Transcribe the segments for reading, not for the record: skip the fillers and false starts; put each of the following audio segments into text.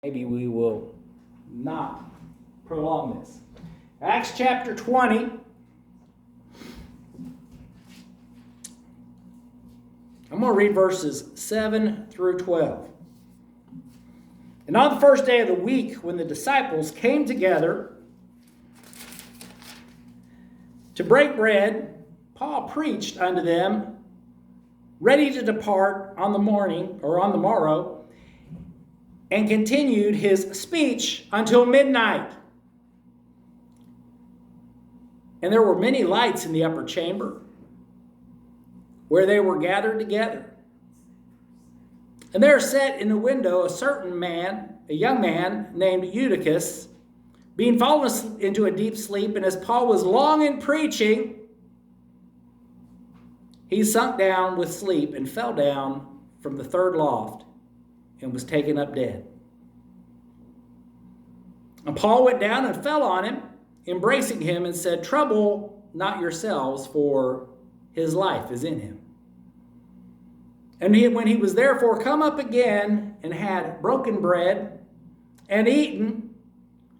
Maybe we will not prolong this. Acts chapter 20. I'm going to read verses 7 through 12. And on the first day of the week, when the disciples came together to break bread, Paul preached unto them, ready to depart on the morrow, and continued his speech until midnight. And there were many lights in the upper chamber, where they were gathered together. And there sat in the window a certain man, a young man named Eutychus, being fallen into a deep sleep. And as Paul was long in preaching, he sunk down with sleep and fell down from the third loft and was taken up dead. And Paul went down and fell on him, embracing him, and said, "Trouble not yourselves, for his life is in him." And when he was therefore come up again and had broken bread and eaten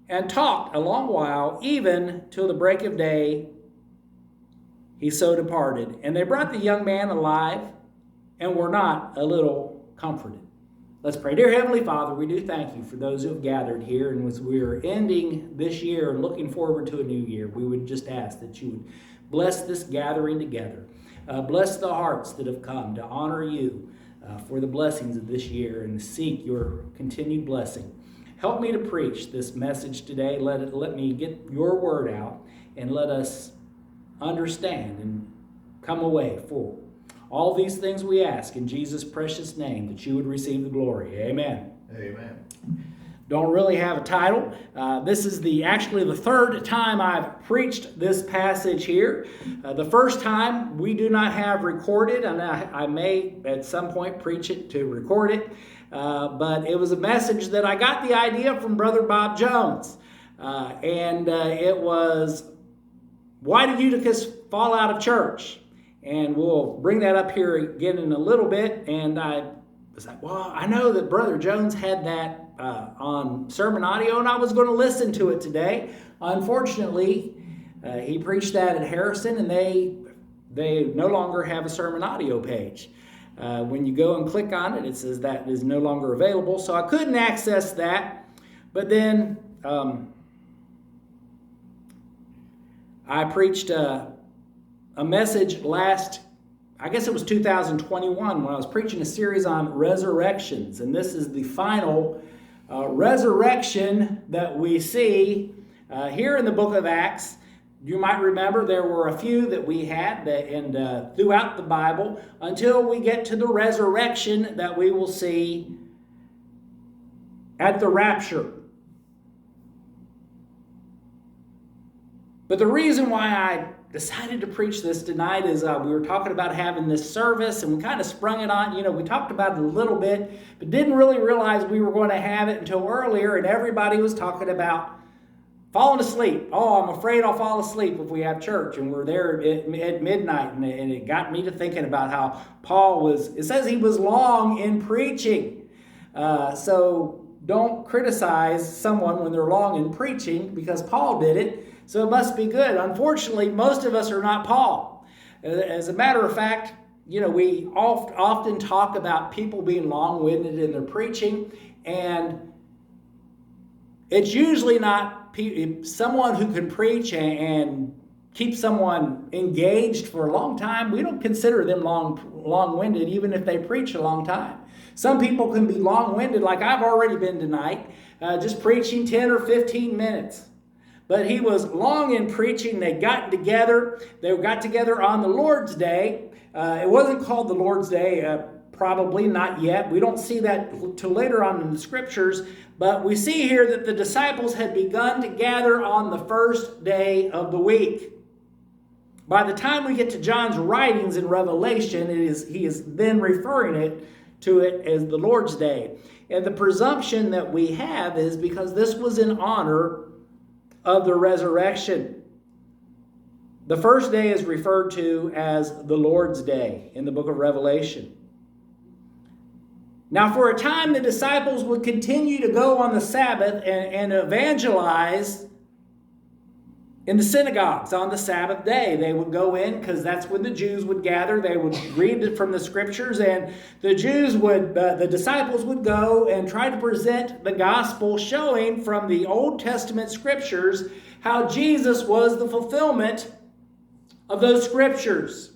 and talked a long while, even till the break of day, he so departed. And they brought the young man alive and were not a little comforted. Let's pray. Dear Heavenly Father, we do thank you for those who have gathered here. And as we are ending this year and looking forward to a new year, we would just ask that you would bless this gathering together. Bless the hearts that have come to honor you for the blessings of this year and seek your continued blessing. Help me to preach this message today. Let me get your word out and let us understand and come away full. All these things we ask in Jesus' precious name, that you would receive the glory. Amen. Amen. Don't really have a title. This is actually the third time I've preached this passage here. The first time we do not have recorded, and I may at some point preach it to record it, but it was a message that I got the idea from Brother Bob Jones. And it was, why did Eutychus fall out of church? And we'll bring that up here again in a little bit. And I was like, well, I know that Brother Jones had that on sermon audio, and I was going to listen to it today. Unfortunately, he preached that at Harrison, and they no longer have a sermon audio page. When you go and click on it, it says that is no longer available, so I couldn't access that. But then I preached a message I guess it was 2021, when I was preaching a series on resurrections, and this is the final resurrection that we see here in the book of Acts. You might remember there were a few that we had throughout the Bible until we get to the resurrection that we will see at the rapture. But the reason why I decided to preach this tonight is we were talking about having this service, and we kind of sprung it on. We talked about it a little bit, but didn't really realize we were going to have it until earlier, and everybody was talking about falling asleep. Oh, I'm afraid I'll fall asleep if we have church, and we're there at midnight, and it got me to thinking about how Paul it says he was long in preaching. So don't criticize someone when they're long in preaching, because Paul did it. So it must be good. Unfortunately, most of us are not Paul. As a matter of fact, we often talk about people being long-winded in their preaching, and it's usually not someone who can preach and keep someone engaged for a long time. We don't consider them long-winded, even if they preach a long time. Some people can be long-winded, like I've already been tonight, just preaching 10 or 15 minutes. But he was long in preaching. They got together. They got together on the Lord's Day. It wasn't called the Lord's Day, probably not yet. We don't see that till later on in the scriptures. But we see here that the disciples had begun to gather on the first day of the week. By the time we get to John's writings in Revelation, he is then referring to it as the Lord's Day. And the presumption that we have is because this was in honor of the resurrection. The first day is referred to as the Lord's Day in the book of Revelation. Now, for a time, the disciples would continue to go on the Sabbath and evangelize in the synagogues on the Sabbath day. They would go in because that's when the Jews would gather. They would read it from the scriptures, and the disciples would go and try to present the gospel, showing from the Old Testament scriptures how Jesus was the fulfillment of those scriptures.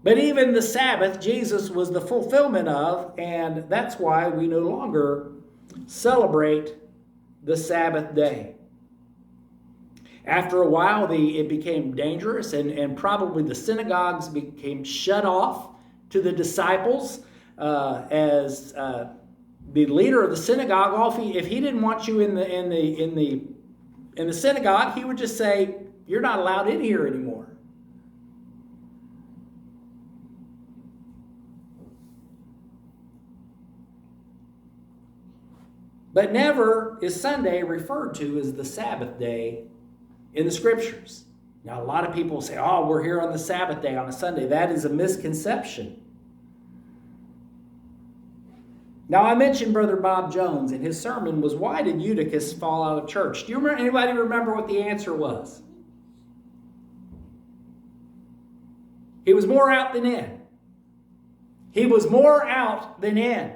But even the Sabbath, Jesus was the fulfillment of, and that's why we no longer celebrate the Sabbath day. After a while, it became dangerous, and probably the synagogues became shut off to the disciples as the leader of the synagogue. If he didn't want you in the synagogue, he would just say, "You're not allowed in here anymore." But never is Sunday referred to as the Sabbath day in the scriptures. Now, a lot of people say, "Oh, we're here on the Sabbath day, on a Sunday." That is a misconception. Now, I mentioned Brother Bob Jones, and his sermon was, "Why did Eutychus fall out of church?" Do you remember, anybody remember what the answer was? He was more out than in. He was more out than in.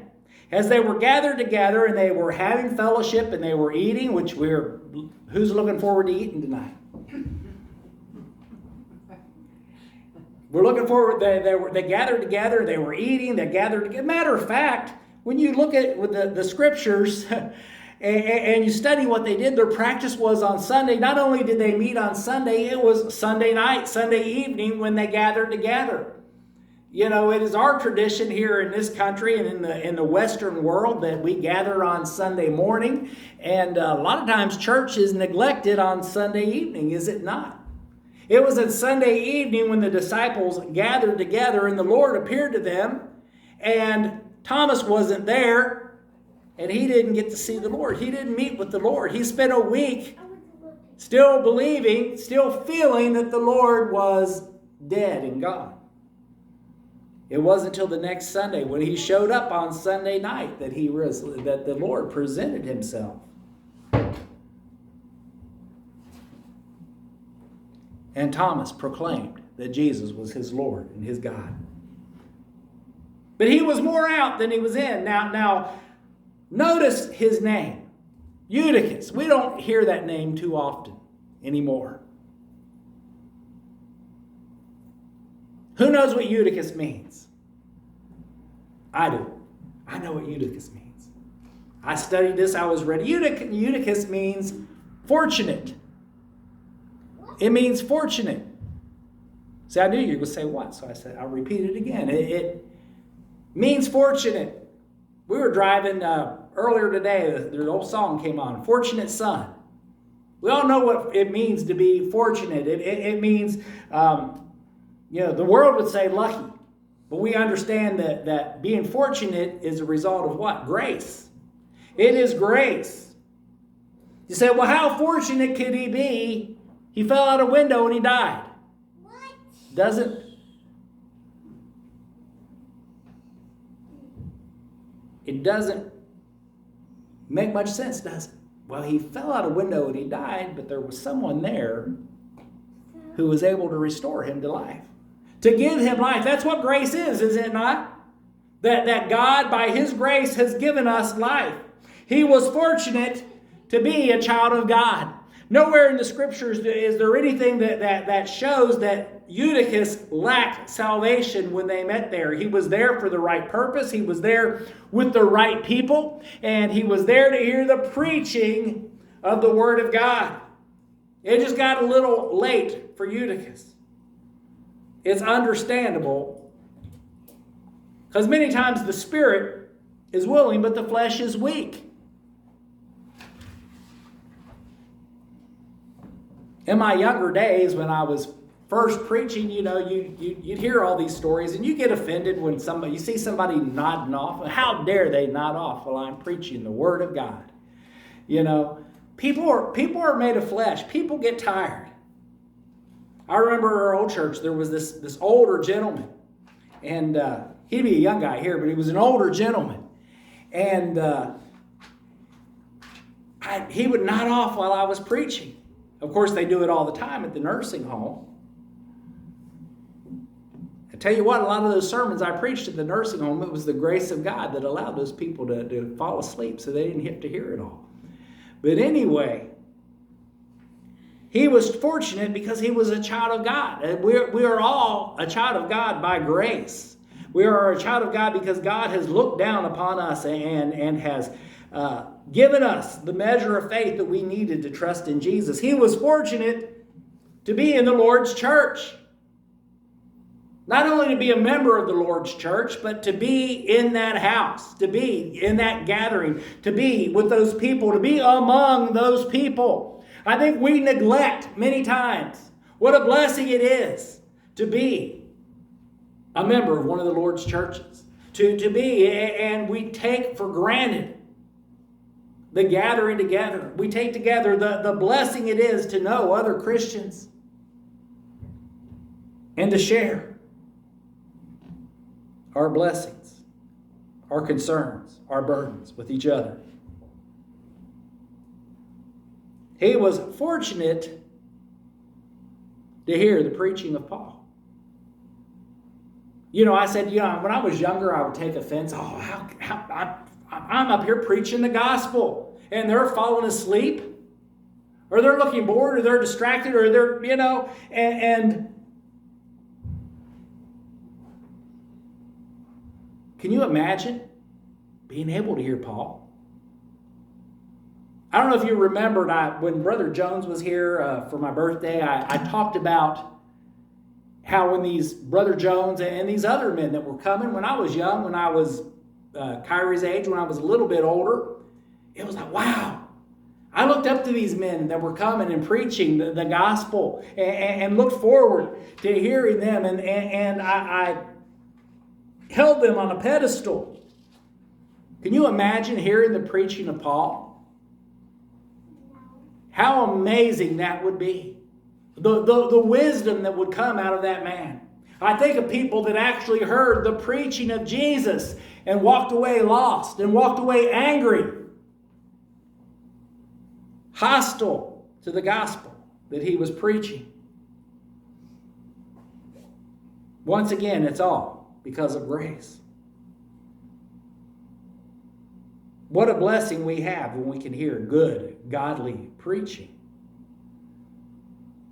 As they were gathered together and they were having fellowship and they were eating, who's looking forward to eating tonight? We're looking forward. They gathered together. They were eating. They gathered together. Matter of fact, when you look at the scriptures and you study what they did, their practice was on Sunday. Not only did they meet on Sunday, it was Sunday night, Sunday evening when they gathered together. You know, it is our tradition here in this country and in the Western world that we gather on Sunday morning. And a lot of times church is neglected on Sunday evening, is it not? It was on Sunday evening when the disciples gathered together and the Lord appeared to them. And Thomas wasn't there and he didn't get to see the Lord. He didn't meet with the Lord. He spent a week still believing, still feeling that the Lord was dead and gone. It wasn't until the next Sunday when he showed up on Sunday night that the Lord presented himself. And Thomas proclaimed that Jesus was his Lord and his God. But he was more out than he was in. Now notice his name, Eutychus. We don't hear that name too often anymore. Who knows what Eutychus means? I do. I know what Eutychus means. I studied this. I was ready. Eutychus means fortunate. It means fortunate. See, I knew you were going to say what, so I said, I'll repeat it again. It means fortunate. We were driving earlier today. The old song came on, Fortunate Son. We all know what it means to be fortunate. It means... the world would say lucky, but we understand that being fortunate is a result of what? Grace. It is grace. You say, well, how fortunate could he be? He fell out a window and he died. What? It doesn't make much sense, does it? Well, he fell out a window and he died, but there was someone there who was able to restore him to life. To give him life. That's what grace is it not? That God, by his grace, has given us life. He was fortunate to be a child of God. Nowhere in the scriptures is there anything that shows that Eutychus lacked salvation when they met there. He was there for the right purpose. He was there with the right people. And he was there to hear the preaching of the Word of God. It just got a little late for Eutychus. It's understandable because many times the spirit is willing, but the flesh is weak. In my younger days, when I was first preaching, you'd hear all these stories, and you get offended when you see somebody nodding off. How dare they nod off while I'm preaching the Word of God? People are made of flesh. People get tired. I remember our old church, there was this older gentleman, and he'd be a young guy here, but he was an older gentleman. And he would nod off while I was preaching. Of course, they do it all the time at the nursing home. I tell you what, a lot of those sermons I preached at the nursing home, it was the grace of God that allowed those people to fall asleep so they didn't have to hear it all. But anyway, he was fortunate because he was a child of God. We are all a child of God by grace. We are a child of God because God has looked down upon us and has given us the measure of faith that we needed to trust in Jesus. He was fortunate to be in the Lord's church. Not only to be a member of the Lord's church, but to be in that house, to be in that gathering, to be with those people, to be among those people. I think we neglect many times what a blessing it is to be a member of one of the Lord's churches. To be, and we take for granted the gathering together. We take together the blessing it is to know other Christians and to share our blessings, our concerns, our burdens with each other. He was fortunate to hear the preaching of Paul. I said, when I was younger, I would take offense. I'm up here preaching the gospel, and they're falling asleep, or they're looking bored, or they're distracted, or they're, and can you imagine being able to hear Paul? I don't know if you remembered, when Brother Jones was here for my birthday, I talked about how when these Brother Jones and these other men that were coming, when I was young, when I was Kyrie's age, when I was a little bit older, it was like, wow. I looked up to these men that were coming and preaching the gospel and looked forward to hearing them, and I held them on a pedestal. Can you imagine hearing the preaching of Paul? How amazing that would be. The wisdom that would come out of that man. I think of people that actually heard the preaching of Jesus and walked away lost and walked away angry, hostile to the gospel that he was preaching. Once again, it's all because of grace. What a blessing we have when we can hear good, godly preaching.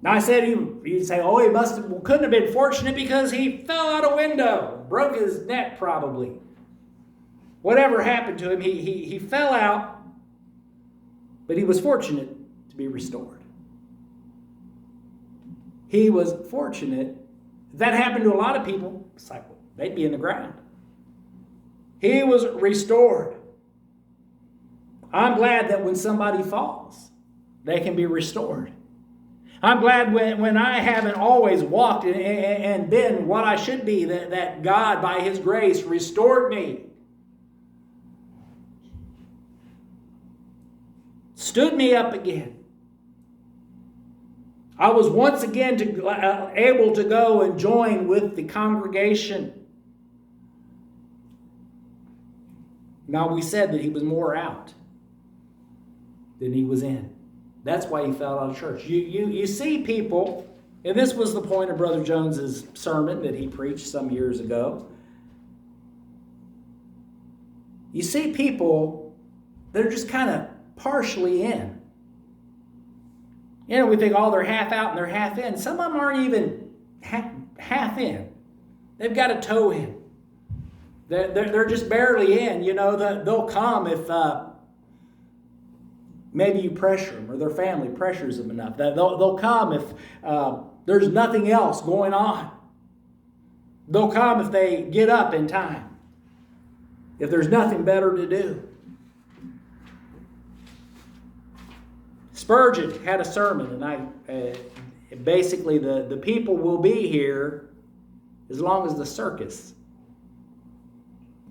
Now I said, you'd say, he couldn't have been fortunate because he fell out a window, broke his neck probably. Whatever happened to him, he fell out, but he was fortunate to be restored. He was fortunate. That happened to a lot of people. It's like, they'd be in the ground. He was restored. I'm glad that when somebody falls, they can be restored. I'm glad when I haven't always walked and been what I should be, that God, by His grace, restored me. Stood me up again. I was once again able to go and join with the congregation. Now, we said that he was more out than he was in. That's why he fell out of church. You see people, and this was the point of Brother Jones's sermon that he preached some years ago. You see people that are just kind of partially in. We think, they're half out and they're half in. Some of them aren't even half in. They've got a toe in. They're just barely in. They'll come if maybe you pressure them or their family pressures them enough. They'll come if there's nothing else going on. They'll come if they get up in time. If there's nothing better to do. Spurgeon had a sermon, and basically the people will be here as long as the circus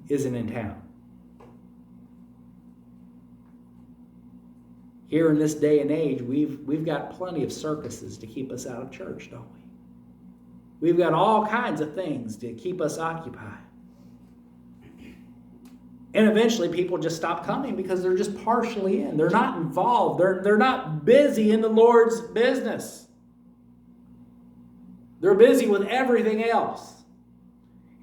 isn't in town. Here in this day and age, we've got plenty of circuses to keep us out of church, don't we? We've got all kinds of things to keep us occupied. And eventually people just stop coming because they're just partially in. They're not involved. They're not busy in the Lord's business. They're busy with everything else.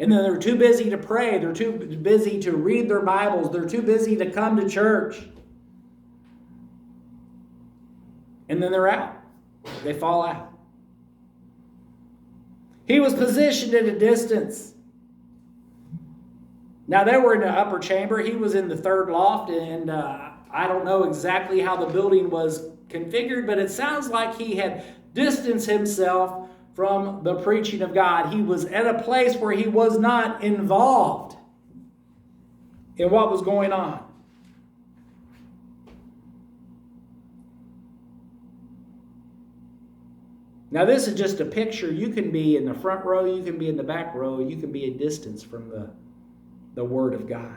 And then they're too busy to pray. They're too busy to read their Bibles. They're too busy to come to church. And then they're out. They fall out. He was positioned at a distance. Now, they were in the upper chamber. He was in the third loft, and I don't know exactly how the building was configured, but it sounds like he had distanced himself from the preaching of God. He was at a place where he was not involved in what was going on. Now, this is just a picture. You can be in the front row, you can be in the back row, you can be a distance from the Word of God.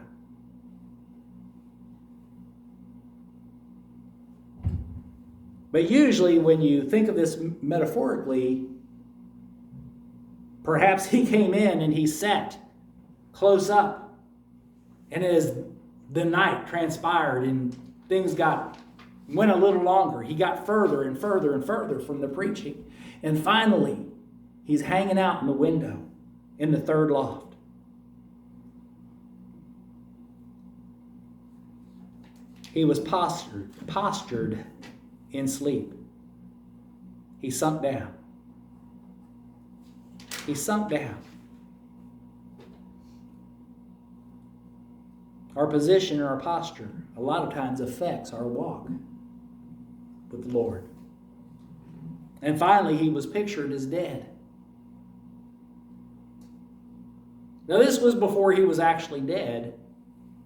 But usually when you think of this metaphorically, perhaps he came in and he sat close up. And as the night transpired and things went a little longer, he got further and further and further from the preaching. And finally, he's hanging out in the window in the third loft. He was postured in sleep. He sunk down. He sunk down. Our position and our posture a lot of times affects our walk with the Lord. And finally, he was pictured as dead. Now, this was before he was actually dead.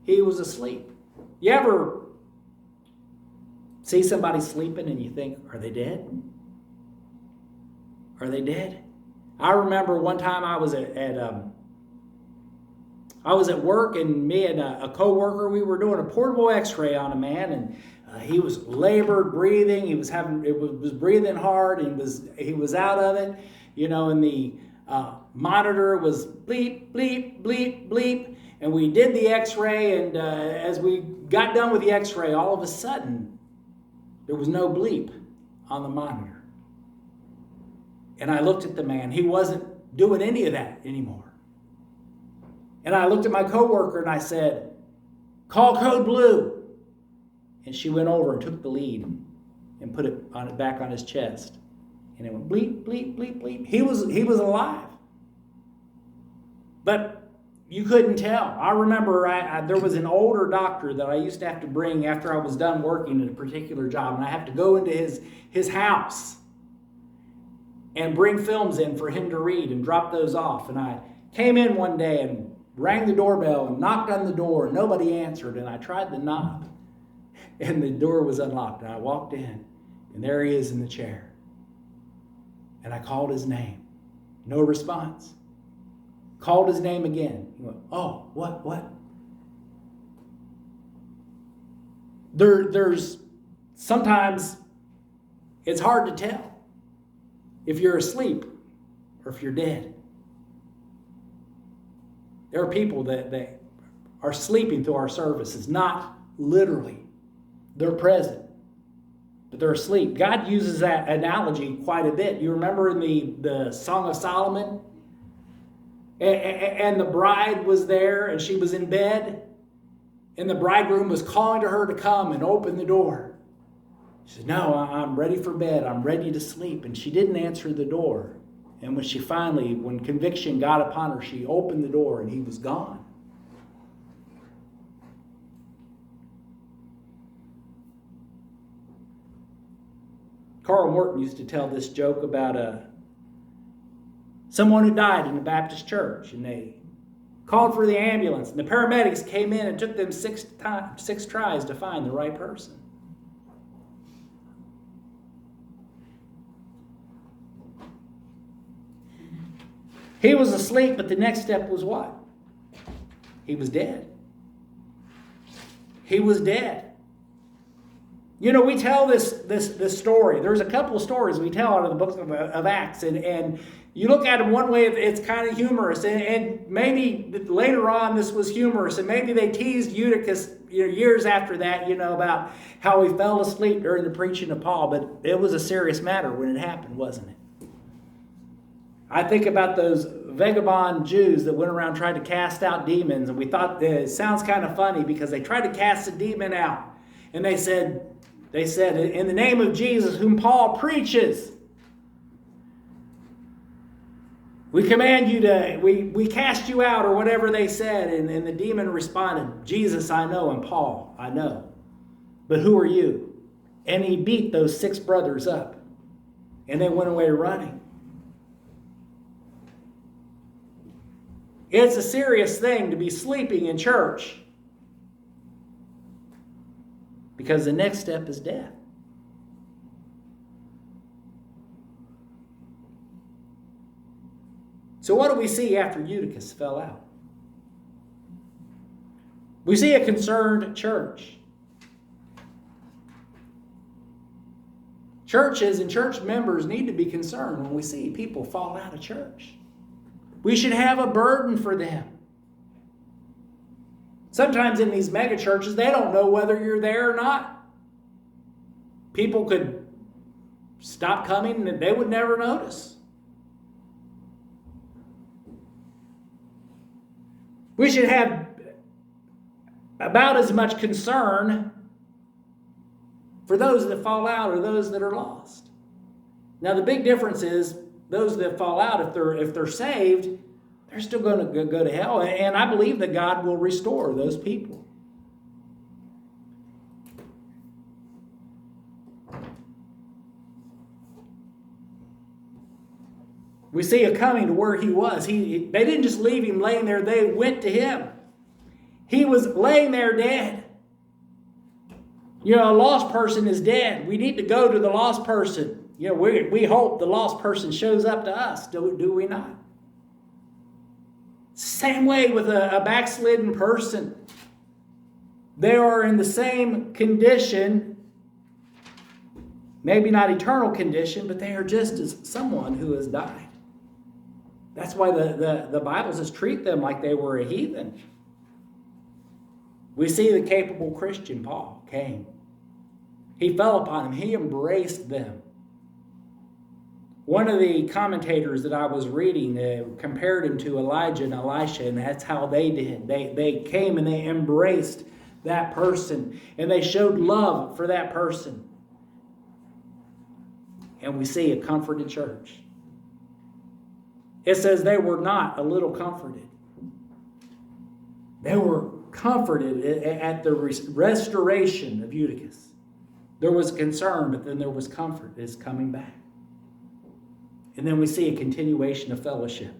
He was asleep. You ever see somebody sleeping and you think, are they dead? Are they dead? I remember one time I was at work, and me and a co-worker, we were doing a portable x-ray on a man, and he was labored breathing. He was breathing hard, and he was out of it, and the monitor was bleep, bleep, bleep, bleep, and we did the x-ray, and as we got done with the x-ray, all of a sudden, there was no bleep on the monitor. And I looked at the man. He wasn't doing any of that anymore. And I looked at my coworker and I said, call code blue. And she went over and took the lead and put it back on his chest. And it went bleep, bleep, bleep, bleep. He was alive. But you couldn't tell. I remember there was an older doctor that I used to have to bring after I was done working at a particular job. And I have to go into his house and bring films in for him to read and drop those off. And I came in one day and rang the doorbell and knocked on the door. And nobody answered. And I tried the knob. And the door was unlocked. And I walked in. And there he is in the chair. And I called his name. No response. Called his name again. He went, oh, what? There's sometimes it's hard to tell if you're asleep or if you're dead. There are people that are sleeping through our services, not literally. They're present, but they're asleep. God uses that analogy quite a bit. You remember in the Song of Solomon? And the bride was there, and she was in bed, and the bridegroom was calling to her to come and open the door. She said, no, I'm ready for bed. I'm ready to sleep. And she didn't answer the door. And when conviction got upon her, she opened the door, and he was gone. Carl Morton used to tell this joke about someone who died in a Baptist church, and they called for the ambulance, and the paramedics came in and took them six tries to find the right person. He was asleep, but the next step was what? He was dead. He was dead. You know, we tell this story. There's a couple of stories we tell out of the book of Acts, and you look at them one way, it's kind of humorous, and maybe later on this was humorous, and maybe they teased Eutychus, years after that, about how he fell asleep during the preaching of Paul, but it was a serious matter when it happened, wasn't it? I think about those vagabond Jews that went around trying to cast out demons, and we thought it sounds kind of funny because they tried to cast a demon out, and they said, in the name of Jesus, whom Paul preaches, we command you to, we cast you out, or whatever they said. And the demon responded, Jesus I know, and Paul I know, but who are you? And he beat those 6 brothers up, and they went away running. It's a serious thing to be sleeping in church, because the next step is death. So what do we see after Eutychus fell out? We see a concerned church. Churches and church members need to be concerned when we see people fall out of church. We should have a burden for them. Sometimes in these mega churches, they don't know whether you're there or not. People could stop coming and they would never notice. We should have about as much concern for those that fall out or those that are lost. Now the big difference is those that fall out, if they're saved, they're still going to go to hell. And I believe that God will restore those people. We see a coming to where he was. They didn't just leave him laying there. They went to him. He was laying there dead. A lost person is dead. We need to go to the lost person. We hope the lost person shows up to us. Do we not? Same way with a backslidden person. They are in the same condition, maybe not eternal condition, but they are just as someone who has died. That's why the Bible says treat them like they were a heathen. We see the capable Christian Paul came. He fell upon them. He embraced them. One of the commentators that I was reading compared him to Elijah and Elisha, and that's how they did. They came and they embraced that person, and they showed love for that person. And we see a comforted church. It says they were not a little comforted. They were comforted at the restoration of Eutychus. There was concern, but then there was comfort. It's coming back. And then we see a continuation of fellowship.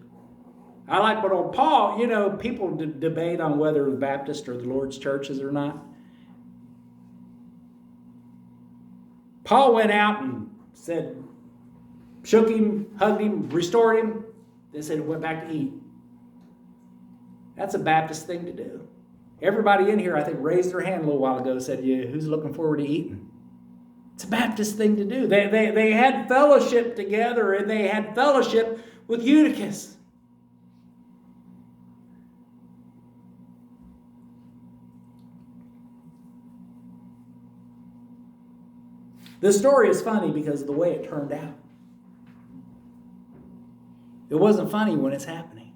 I like what old Paul, people debate on whether the Baptist or the Lord's churches or not. Paul went out and said, shook him, hugged him, restored him. They said he went back to eat. That's a Baptist thing to do. Everybody in here, I think, raised their hand a little while ago and said, yeah, who's looking forward to eating? It's a Baptist thing to do. They had fellowship together, and they had fellowship with Eutychus. This story is funny because of the way it turned out. It wasn't funny when it's happening.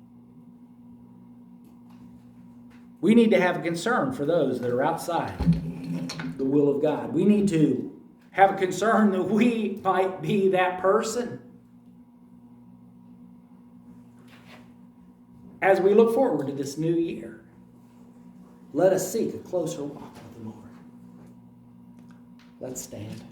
We need to have a concern for those that are outside the will of God. We need to have a concern that we might be that person. As we look forward to this new year, let us seek a closer walk with the Lord. Let's stand.